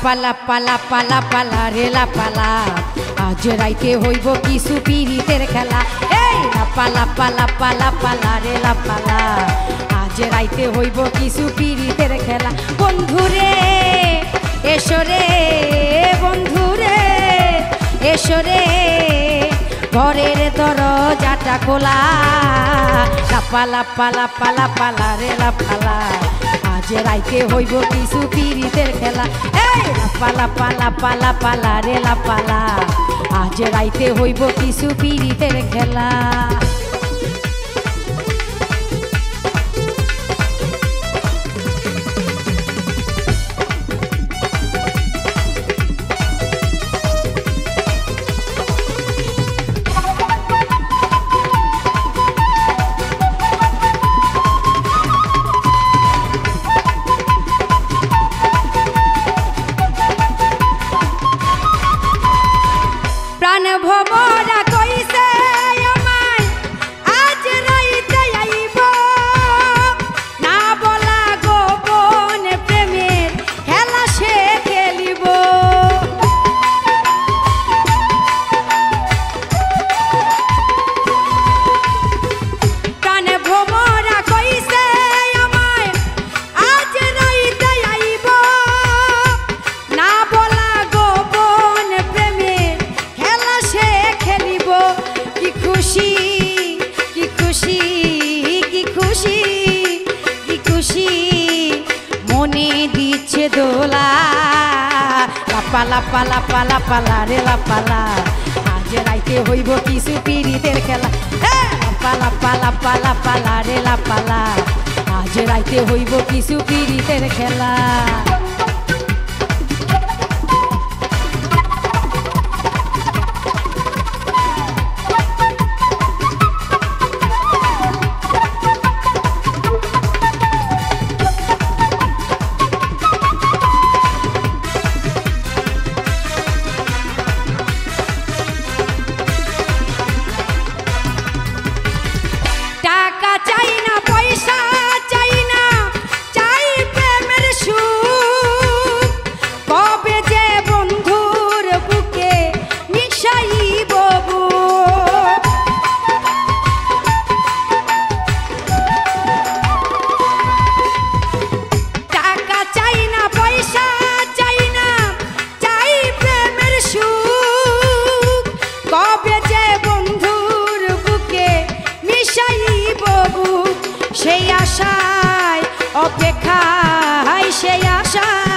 পালা পালা পালা পালা রেলা পালা আজ রাইতে হইব কিছু পিরিতের খেলা। এই পালা পালা পালা পালা রেলা পালা আজ রাইতে হইব কিছু পিরিতের খেলা। বন্ধুরে এসরে বন্ধুরে এসরে ঘরের দরজাটা খোলা। পালা পালা পালা পালা রেলা পালা আজ রাইতে হইব কিছু পিরিতের খেলা। এই পালা পালা পালা পালা রেলা পালা আজ রাইতে হইব কিছু পিরিতের খেলা। ভবরা কইছে আমায় আজ রাইতে আইব না বলা গোপন প্রেমের খেলা সে খেলিব। প্রাণে ভবরা কইছে আমায় আজ রাইতে আইব না বলা গোপন প্রেমের সে খেলিব। কি খুশি কি খুশি কি খুশি কি খুশি মনে দিচ্ছে দোলা। পালা পালা পালা পালা রেলা পালা আজ রাইতে হইব কিছু পিরিতের খেলা। পালা পালা পালা পালা রেলা পালা আজ রাইতে হইব কিছু পিরিতের খেলা। টাকা চাই না পয়সা চাই না চাই প্রেমের সুখ কবে যে বন্ধুর বুকে মিশাইব বুক। টাকা চাই না পয়সা চাই না চাই প্রেমের সুখ কবে যে বন্ধুর বুকে মিশাইব বুক। সেই আশায় অপেক্ষায় সেই আশায়